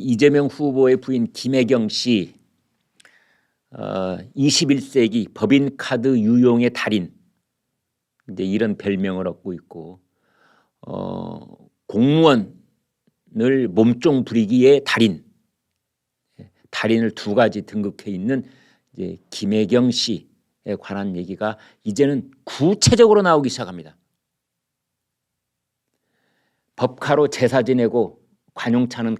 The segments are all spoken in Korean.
이재명 후보의 부인 김혜경 씨 21세기 법인카드 유용의 달인 이제 이런 별명을 얻고 있고 공무원을 몸종 부리기의 달인을 두 가지 등극해 있는 이제 김혜경 씨에 관한 얘기가 이제는 구체적으로 나오기 시작합니다. 법카로 제사 지내고 관용차는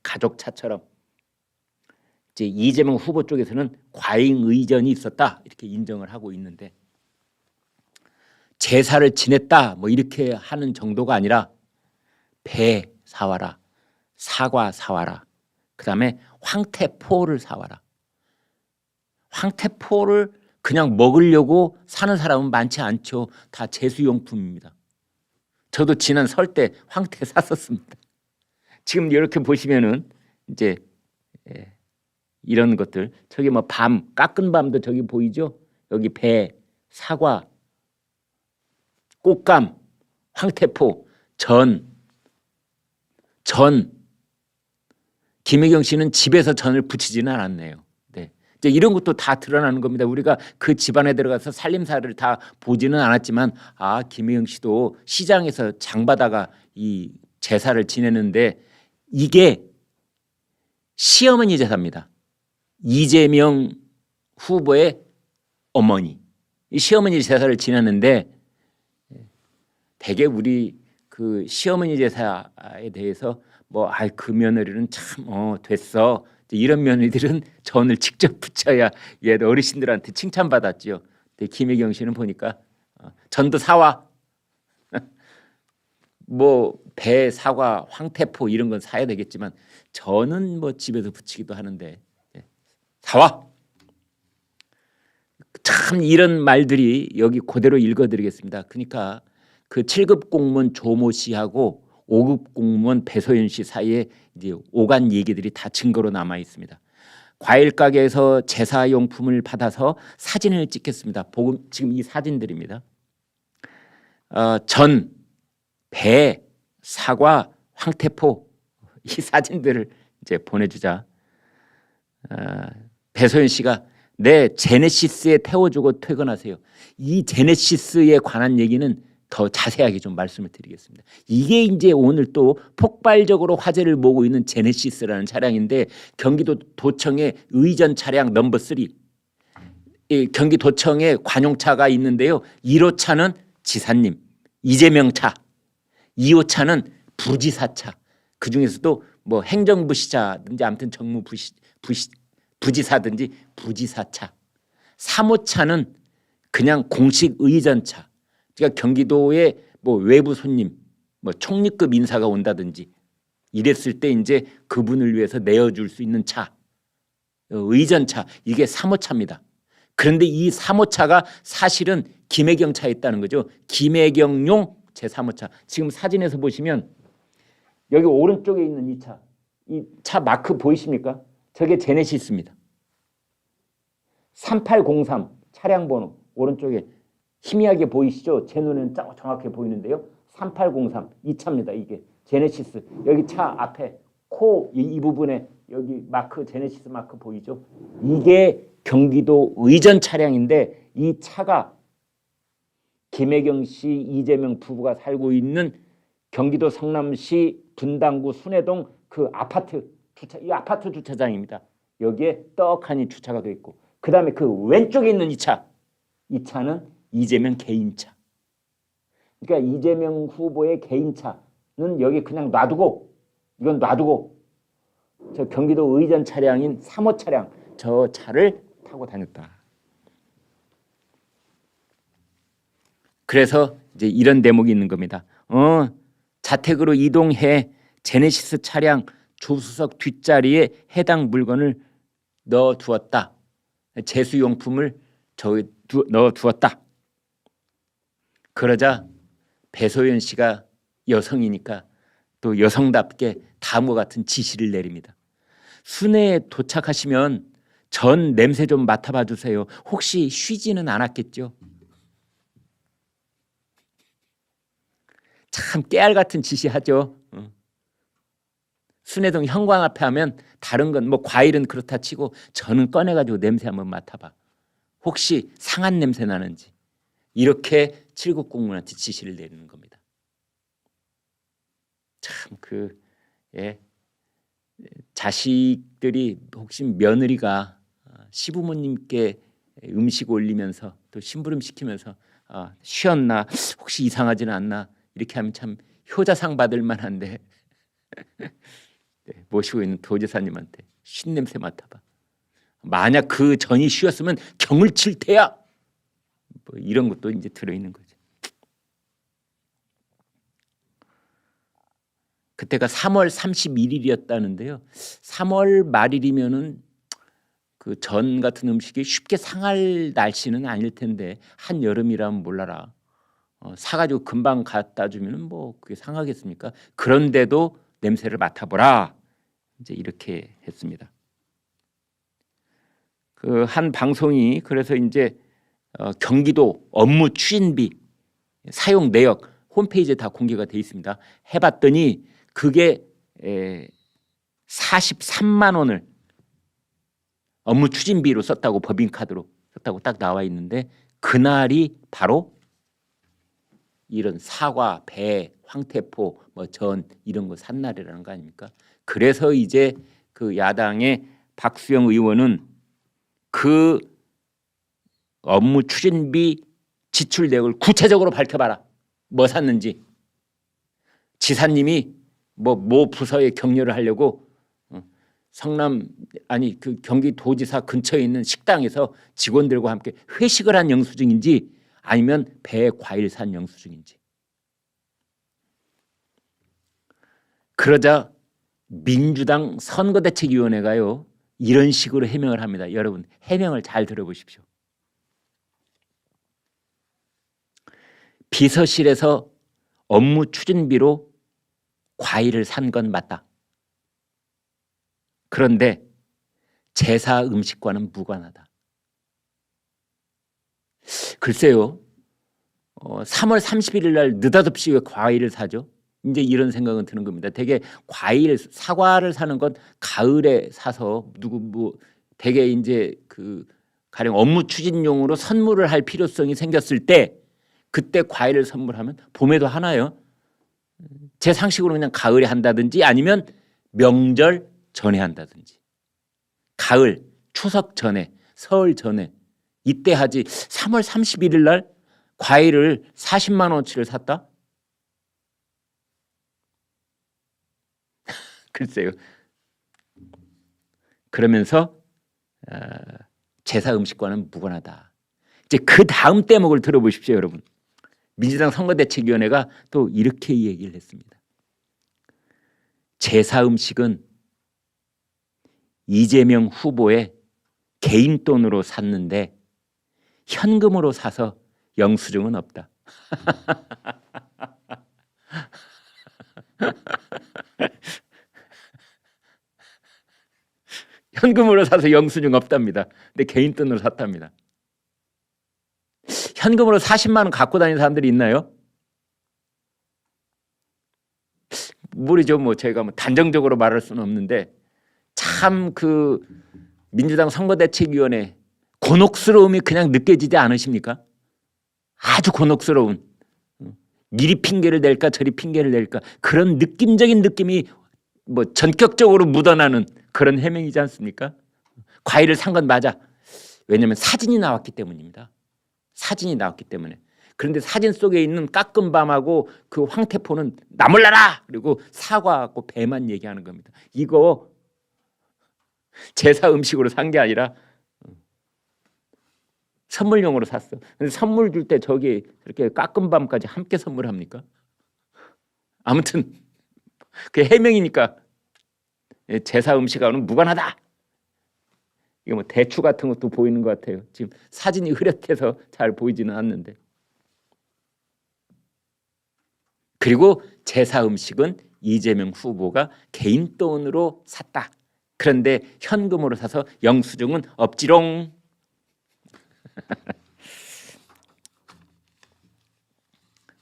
가족차처럼 이제 이재명 후보 쪽에서는 과잉 의전이 있었다 이렇게 인정을 하고 있는데, 제사를 지냈다 뭐 이렇게 하는 정도가 아니라 배 사와라, 사과 사와라, 그다음에 황태포를 사와라. 황태포를 그냥 먹으려고 사는 사람은 많지 않죠. 다 제수용품입니다. 저도 지난 설 때 황태 샀었습니다. 지금 이렇게 보시면은 이제 이런 것들, 저기 뭐 밤, 깎은 밤도 저기 보이죠? 여기 배, 사과, 꽃감, 황태포, 전. 김혜경 씨는 집에서 전을 부치지는 않았네요. 네. 이제 이런 것도 다 드러나는 겁니다. 우리가 그 집안에 들어가서 살림살이를 다 보지는 않았지만, 아, 김혜경 씨도 시장에서 장바다가 이 제사를 지내는데, 이게 시어머니 제사입니다. 이재명 후보의 어머니, 이 시어머니 제사를 지내는데, 대개 우리 그 시어머니 제사에 대해서 뭐 그 며느리는 참 됐어, 이런 며느리들은 전을 직접 부쳐야 얘 어르신들한테 칭찬받았죠. 근데 김혜경 씨는 보니까 전도 사와 뭐 배, 사과, 황태포 이런 건 사야 되겠지만 저는 뭐 집에서 부치기도 하는데 사와. 참 이런 말들이 여기 그대로 읽어드리겠습니다. 그러니까 그 7급 공무원 조모 씨하고 5급 공무원 배소연 씨 사이에 이제 오간 얘기들이 다 증거로 남아 있습니다. 과일 가게에서 제사용품을 받아서 사진을 찍겠습니다. 지금 이 사진들입니다. 전, 배, 사과, 황태포, 이 사진들을 이제 보내주자 배소연 씨가 네, 제네시스에 태워주고 퇴근하세요. 이 제네시스에 관한 얘기는 더 자세하게 좀 말씀을 드리겠습니다. 이게 이제 오늘 또 폭발적으로 화제를 모으고 있는 제네시스라는 차량인데, 경기도 도청의 의전 차량 넘버 3, 경기도청에 관용차가 있는데요. 1호차는 지사님, 이재명 차, 2호차는 부지사차, 그중에서도 뭐 행정부시자든지 아무튼 부지사든지 부지사차, 3호차는 그냥 공식 의전차, 그러니까 경기도에 뭐 외부 손님, 뭐 총리급 인사가 온다든지 이랬을 때 이제 그분을 위해서 내어줄 수 있는 차, 의전차, 이게 3호차입니다. 그런데 이 3호차가 사실은 김혜경 차에 있다는 거죠. 김혜경용 제3호차. 지금 사진에서 보시면 여기 오른쪽에 있는 이 차 마크 보이십니까? 저게 제네시스입니다. 3803 차량 번호 오른쪽에 희미하게 보이시죠? 제 눈에는 정확해 보이는데요. 3803 이 차입니다. 이게 제네시스. 여기 차 앞에 코 이 부분에 여기 마크, 제네시스 마크 보이죠? 이게 경기도 의전 차량인데, 이 차가 김혜경 씨, 이재명 부부가 살고 있는 경기도 성남시 분당구 순회동 그 아파트 이 아파트 주차장입니다. 여기에 떡하니 주차가 되어 있고, 그 다음에 그 왼쪽에 있는 이 차는 이재명 개인차. 그러니까 이재명 후보의 개인차는 여기 그냥 놔두고, 이건 놔두고 저 경기도 의전 차량인 3호 차량, 저 차를 타고 다녔다. 그래서 이제 이런 대목이 있는 겁니다. 자택으로 이동해 제네시스 차량 조수석 뒷자리에 해당 물건을 넣어두었다. 제수용품을 넣어두었다. 그러자 배소연 씨가 여성이니까 또 여성답게 다음과 같은 지시를 내립니다. 순회에 도착하시면 전 냄새 좀 맡아봐 주세요. 혹시 쉬지는 않았겠죠? 참 깨알 같은 지시하죠. 순회동 현관 앞에 하면 다른 건 뭐 과일은 그렇다 치고 저는 꺼내가지고 냄새 한번 맡아봐. 혹시 상한 냄새 나는지. 이렇게 칠국공무원한테 지시를 내리는 겁니다. 참 예, 자식들이 혹시 며느리가 시부모님께 음식 올리면서 또 심부름 시키면서 쉬었나 혹시 이상하지는 않나 이렇게 하면 참 효자상 받을 만한데 네, 모시고 있는 도지사님한테 쉰 냄새 맡아봐. 만약 그 전이 쉬었으면 경을 칠 테야. 뭐 이런 것도 이제 들어있는 거죠. 그때가 3월 31일이었다는데요. 3월 말일이면은 그 전 같은 음식이 쉽게 상할 날씨는 아닐 텐데 한 여름이라면 몰라라. 사가지고 금방 갖다 주면은 뭐 그게 상하겠습니까? 그런데도 냄새를 맡아보라. 이제 이렇게 했습니다. 그 한 방송이 그래서 이제 경기도 업무 추진비 사용 내역 홈페이지에 다 공개가 돼 있습니다. 해봤더니 그게 43만 원을 업무 추진비로 썼다고 법인카드로 썼다고 딱 나와 있는데 그날이 바로 이런 사과, 배, 황태포, 뭐 전 이런 거 산 날이라는 거 아닙니까? 그래서 이제 그 야당의 박수영 의원은 그 업무 추진비 지출 내역을 구체적으로 밝혀봐라. 뭐 샀는지. 지사님이 뭐 부서에 격려를 하려고 성남 아니 그 경기도지사 근처에 있는 식당에서 직원들과 함께 회식을 한 영수증인지 아니면 배에 과일 산 영수증인지. 그러자 민주당 선거대책위원회가요 이런 식으로 해명을 합니다. 여러분 해명을 잘 들어보십시오. 비서실에서 업무 추진비로 과일을 산 건 맞다. 그런데 제사 음식과는 무관하다. 글쎄요. 3월 31일 날 느닷없이 왜 과일을 사죠? 이제 이런 생각은 드는 겁니다. 되게 과일, 사과를 사는 건 가을에 사서 되게 이제 그 가령 업무 추진용으로 선물을 할 필요성이 생겼을 때 그때 과일을 선물하면 봄에도 하나요? 제 상식으로 그냥 가을에 한다든지 아니면 명절 전에 한다든지 가을, 추석 전에, 설 전에 이때 하지 3월 31일 날 과일을 40만 원어치를 샀다? 글쎄요. 그러면서 제사 음식과는 무관하다. 이제 그 다음 대목을 들어보십시오, 여러분. 민주당 선거대책위원회가 또 이렇게 얘기를 했습니다. 제사 음식은 이재명 후보의 개인 돈으로 샀는데 현금으로 사서 영수증은 없다. 현금으로 사서 영수증 없답니다. 근데 개인 돈으로 샀답니다. 현금으로 40만 원 갖고 다니는 사람들이 있나요? 모르죠. 뭐 저희가 뭐 단정적으로 말할 수는 없는데 참 그 민주당 선거대책위원회 곤혹스러움이 그냥 느껴지지 않으십니까? 아주 곤혹스러운. 이리 핑계를 댈까 저리 핑계를 댈까 그런 느낌적인 느낌이 뭐 전격적으로 묻어나는 그런 해명이지 않습니까? 과일을 산 건 맞아. 왜냐하면 사진이 나왔기 때문입니다. 사진이 나왔기 때문에. 그런데 사진 속에 있는 깎은밤하고 그 황태포는 나몰라라. 그리고 사과하고 배만 얘기하는 겁니다. 이거 제사 음식으로 산 게 아니라 선물용으로 샀어. 근데 선물 줄 때 저기 이렇게 깎은밤까지 함께 선물합니까? 아무튼 그 해명이니까 제사 음식하고는 무관하다. 이거 뭐 대추 같은 것도 보이는 것 같아요. 지금 사진이 흐릿해서 잘 보이지는 않는데. 그리고 제사 음식은 이재명 후보가 개인 돈으로 샀다. 그런데 현금으로 사서 영수증은 없지롱.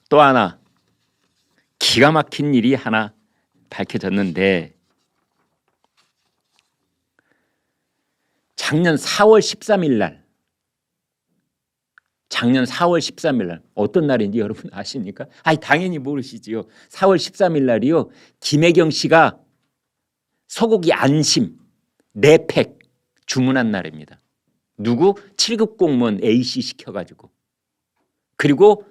또 하나 기가 막힌 일이 하나 밝혀졌는데 작년 4월 13일 날, 작년 4월 13일 날 어떤 날인지 여러분 아십니까? 아니 당연히 모르시지요. 4월 13일 날이요. 김혜경 씨가 소고기 안심 4팩 주문한 날입니다. 누구? 7급 공무원 A씨 시켜가지고. 그리고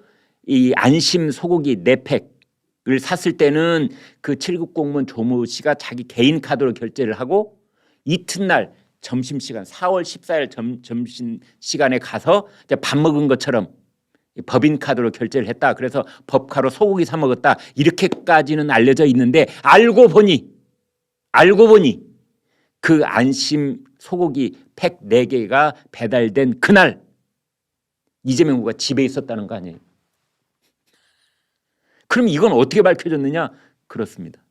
이 안심 소고기 4팩을 샀을 때는 그 7급 공무원 조모 씨가 자기 개인 카드로 결제를 하고 이튿날 점심시간 4월 14일 점심시간에 가서 밥 먹은 것처럼 법인 카드로 결제를 했다. 그래서 법카로 소고기 사 먹었다. 이렇게까지는 알려져 있는데 알고 보니 그 안심 소고기 팩 4개가 배달된 그날 이재명 후보가 집에 있었다는 거 아니에요. 그럼 이건 어떻게 밝혀졌느냐? 그렇습니다.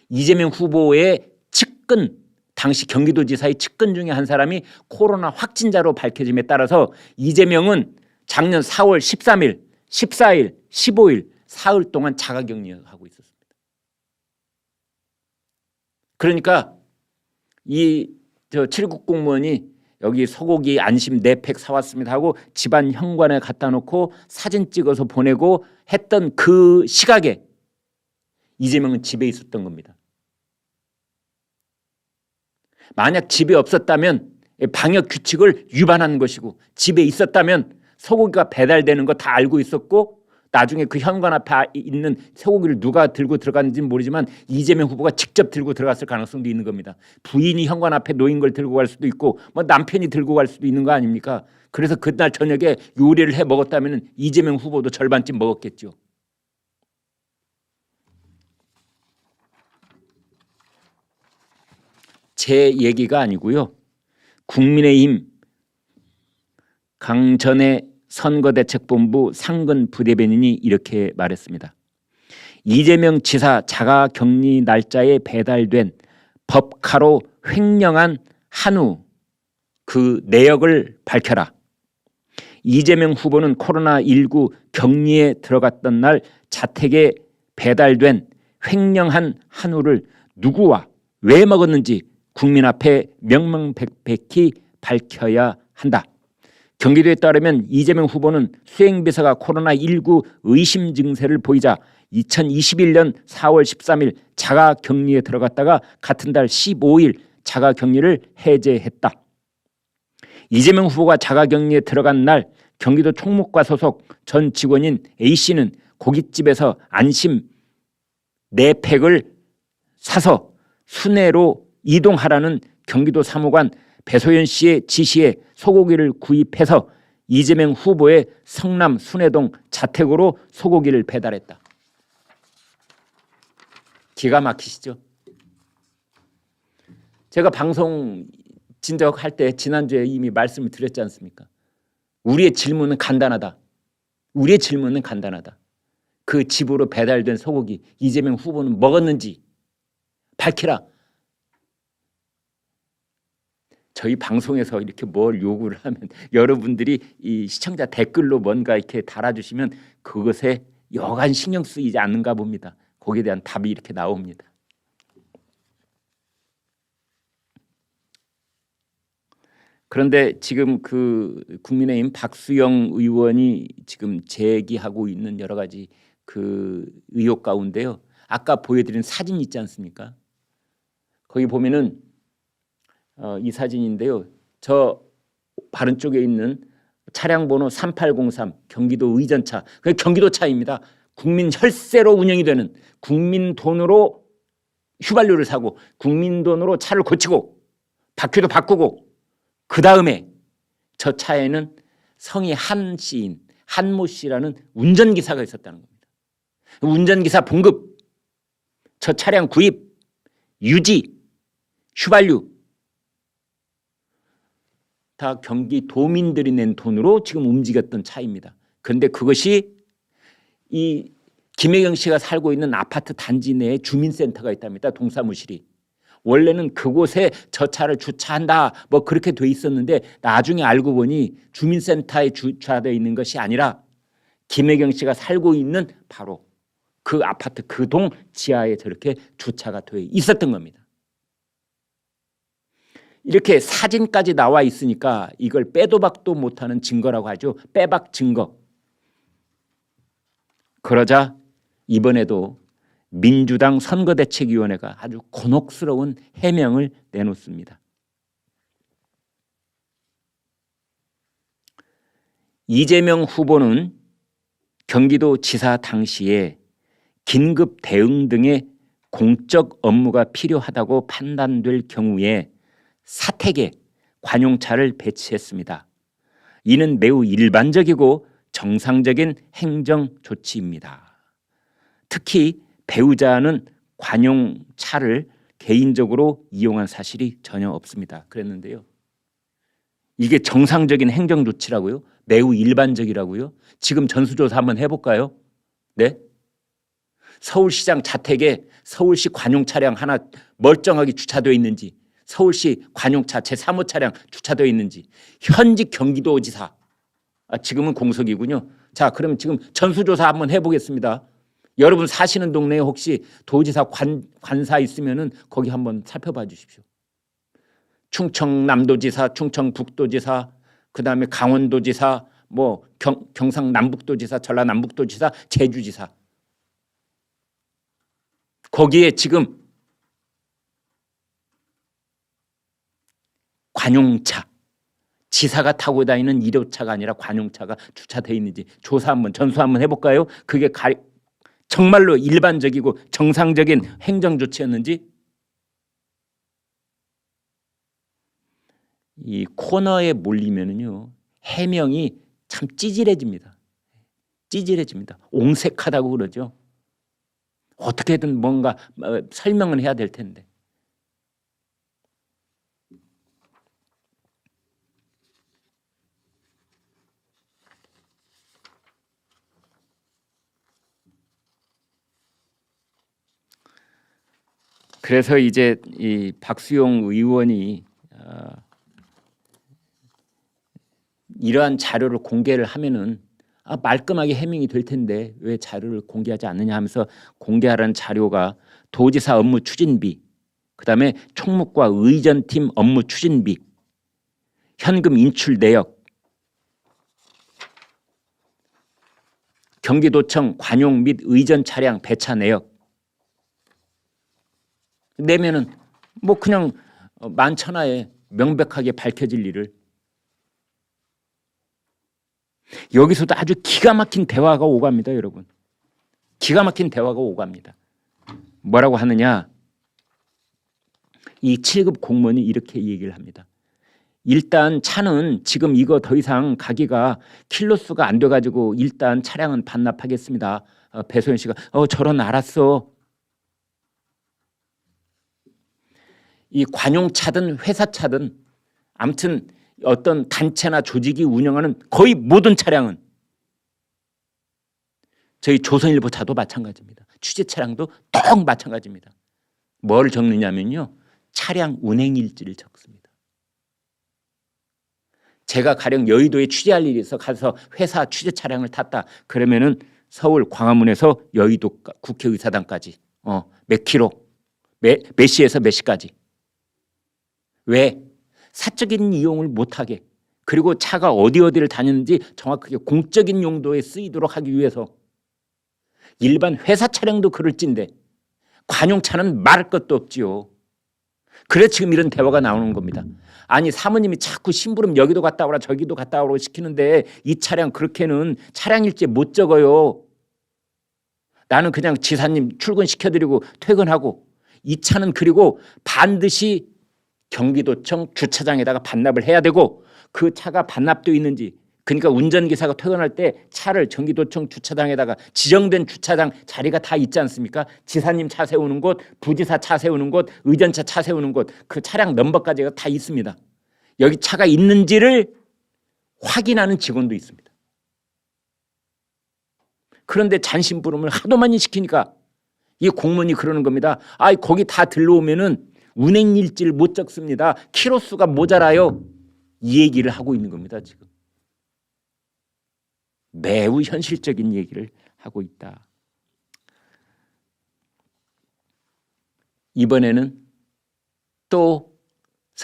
이재명 후보의 측근, 당시 경기도지사의 측근 중에 한 사람이 코로나 확진자로 밝혀짐에 따라서 이재명은 작년 4월 13일, 14일, 15일 사흘 동안 자가격리하고 있었습니다. 그러니까 이 7급 공무원이 여기 소고기 안심 4팩 사왔습니다 하고 집안 현관에 갖다 놓고 사진 찍어서 보내고 했던 그 시각에 이재명은 집에 있었던 겁니다. 만약 집에 없었다면 방역 규칙을 위반한 것이고 집에 있었다면 소고기가 배달되는 거 다 알고 있었고 나중에 그 현관 앞에 있는 소고기를 누가 들고 들어갔는지는 모르지만 이재명 후보가 직접 들고 들어갔을 가능성도 있는 겁니다. 부인이 현관 앞에 놓인 걸 들고 갈 수도 있고 뭐 남편이 들고 갈 수도 있는 거 아닙니까? 그래서 그날 저녁에 요리를 해 먹었다면 이재명 후보도 절반쯤 먹었겠죠. 제 얘기가 아니고요. 국민의힘 강전의 선거대책본부 상근 부대변인이 이렇게 말했습니다. 이재명 지사 자가격리 날짜에 배달된 법카로 횡령한 한우 그 내역을 밝혀라. 이재명 후보는 코로나19 격리에 들어갔던 날 자택에 배달된 횡령한 한우를 누구와 왜 먹었는지 국민 앞에 명명백백히 밝혀야 한다. 경기도에 따르면 이재명 후보는 수행비서가 코로나19 의심 증세를 보이자 2021년 4월 13일 자가격리에 들어갔다가 같은 달 15일 자가격리를 해제했다. 이재명 후보가 자가격리에 들어간 날 경기도 총무과 소속 전 직원인 A씨는 고깃집에서 안심 4팩을 사서 순회로 이동하라는 경기도 사무관 배소연 씨의 지시에 소고기를 구입해서 이재명 후보의 성남 순회동 자택으로 소고기를 배달했다. 기가 막히시죠? 제가 방송 진척할 때 지난주에 이미 말씀을 드렸지 않습니까? 우리의 질문은 간단하다. 우리의 질문은 간단하다. 그 집으로 배달된 소고기 이재명 후보는 먹었는지 밝히라. 저희 방송에서 이렇게 뭘 요구를 하면 여러분들이 이 시청자 댓글로 뭔가 이렇게 달아주시면 그것에 여간 신경 쓰이지 않는가 봅니다. 거기에 대한 답이 이렇게 나옵니다. 그런데 지금 그 국민의힘 박수영 의원이 지금 제기하고 있는 여러 가지 그 의혹 가운데요. 아까 보여드린 사진 있지 않습니까? 거기 보면은 이 사진인데요. 저 바른 쪽에 있는 차량 번호 3803 경기도 의전차. 그 경기도 차입니다. 국민 혈세로 운영이 되는 국민 돈으로 휘발유를 사고 국민 돈으로 차를 고치고 바퀴도 바꾸고 그 다음에 저 차에는 성이 한 씨인 한모 씨라는 운전기사가 있었다는 겁니다. 운전기사 봉급, 저 차량 구입, 유지, 휘발유 다 경기도민들이 낸 돈으로 지금 움직였던 차입니다. 그런데 그것이 이 김혜경 씨가 살고 있는 아파트 단지 내에 주민센터가 있답니다. 동사무실이. 원래는 그곳에 저 차를 주차한다 뭐 그렇게 돼 있었는데 나중에 알고 보니 주민센터에 주차되어 있는 것이 아니라 김혜경 씨가 살고 있는 바로 그 아파트 그 동 지하에 저렇게 주차가 되어 있었던 겁니다. 이렇게 사진까지 나와 있으니까 이걸 빼도 박도 못하는 증거라고 하죠. 빼박 증거. 그러자 이번에도 민주당 선거대책위원회가 아주 곤혹스러운 해명을 내놓습니다. 이재명 후보는 경기도지사 당시에 긴급 대응 등의 공적 업무가 필요하다고 판단될 경우에 사택에 관용차를 배치했습니다. 이는 매우 일반적이고 정상적인 행정 조치입니다. 특히 배우자는 관용차를 개인적으로 이용한 사실이 전혀 없습니다. 그랬는데요. 이게 정상적인 행정 조치라고요? 매우 일반적이라고요? 지금 전수조사 한번 해볼까요? 네? 서울시장 자택에 서울시 관용 차량 하나 멀쩡하게 주차되어 있는지, 서울시 관용차 제 사무차량 주차되어 있는지, 현직 경기도지사, 지금은 공석이군요. 자, 그러면 지금 전수조사 한번 해보겠습니다. 여러분 사시는 동네에 혹시 도지사 관사 있으면은 거기 한번 살펴봐 주십시오. 충청남도지사, 충청북도지사, 그다음에 강원도지사, 뭐 경상남북도지사, 전라남북도지사, 제주지사. 거기에 지금 관용차, 지사가 타고 다니는 일호차가 아니라 관용차가 주차되어 있는지 조사 한번 전수 한번 해볼까요? 그게 정말로 일반적이고 정상적인 행정 조치였는지. 이 코너에 몰리면은요 해명이 참 찌질해집니다. 찌질해집니다. 옹색하다고 그러죠. 어떻게든 뭔가 설명을 해야 될 텐데. 그래서 이제 이 박수용 의원이 이러한 자료를 공개를 하면은 말끔하게 해명이 될 텐데 왜 자료를 공개하지 않느냐 하면서 공개하라는 자료가 도지사 업무 추진비, 그다음에 총무과 의전팀 업무 추진비, 현금 인출 내역, 경기도청 관용 및 의전 차량 배차 내역 내면은 뭐 그냥 만천하에 명백하게 밝혀질 일을. 여기서도 아주 기가 막힌 대화가 오갑니다, 여러분. 기가 막힌 대화가 오갑니다. 뭐라고 하느냐? 이 7급 공무원이 이렇게 얘기를 합니다. 일단 차는 지금 이거 더 이상 가기가 킬로수가 안 돼가지고 일단 차량은 반납하겠습니다. 배소연 씨가 저런 알았어. 이 관용차든 회사차든 아무튼 어떤 단체나 조직이 운영하는 거의 모든 차량은, 저희 조선일보 차도 마찬가지입니다. 취재 차량도 똑 마찬가지입니다. 뭘 적느냐면요, 차량 운행일지를 적습니다. 제가 가령 여의도에 취재할 일이 있어 가서 회사 취재 차량을 탔다. 그러면은 서울 광화문에서 여의도 국회의사당까지 몇 킬로, 몇 시에서 몇 시까지. 왜? 사적인 이용을 못하게, 그리고 차가 어디를 다녔는지 정확하게 공적인 용도에 쓰이도록 하기 위해서. 일반 회사 차량도 그럴진데 관용차는 말할 것도 없지요. 그래서 지금 이런 대화가 나오는 겁니다. 아니 사모님이 자꾸 심부름 여기도 갔다 오라 저기도 갔다 오라고 시키는데 이 차량 그렇게는 차량일지 못 적어요. 나는 그냥 지사님 출근시켜드리고 퇴근하고, 이 차는 그리고 반드시 경기도청 주차장에다가 반납을 해야 되고, 그 차가 반납되어 있는지, 그러니까 운전기사가 퇴근할 때 차를 경기도청 주차장에다가 지정된 주차장 자리가 다 있지 않습니까? 지사님 차 세우는 곳, 부지사 차 세우는 곳, 의전차 차 세우는 곳, 그 차량 넘버까지가 다 있습니다. 여기 차가 있는지를 확인하는 직원도 있습니다. 그런데 잔심부름을 하도 많이 시키니까 이 공무원이 그러는 겁니다. 거기 다 들러오면은 운행일지를 못 적습니다. 키로수가 모자라요. 이 얘기를 하고 있는 겁니다. 지금 매우 현실적인 얘기를 하고 있다. 이번에는 또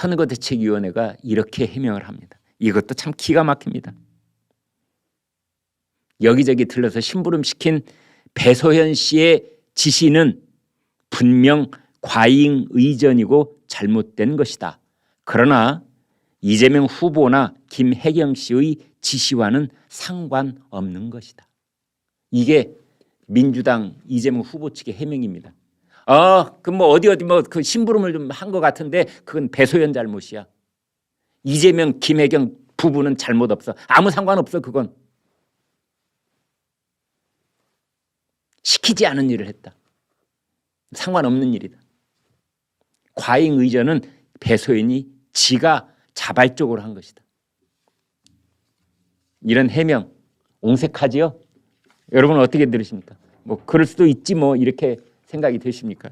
선거대책위원회가 이렇게 해명을 합니다. 이것도 참 기가 막힙니다. 여기저기 들러서 심부름시킨 배소연 씨의 지시는 분명 과잉 의전이고 잘못된 것이다. 그러나 이재명 후보나 김혜경 씨의 지시와는 상관없는 것이다. 이게 민주당 이재명 후보 측의 해명입니다. 그 뭐 어디 뭐 그 심부름을 좀 한 것 같은데 그건 배소연 잘못이야. 이재명 김혜경 부부는 잘못 없어. 아무 상관없어. 그건 시키지 않은 일을 했다. 상관없는 일이다. 과잉 의전은 배소연이 지가 자발적으로 한 것이다. 이런 해명 옹색하지요? 여러분 어떻게 들으십니까? 뭐 그럴 수도 있지 뭐 이렇게 생각이 되십니까?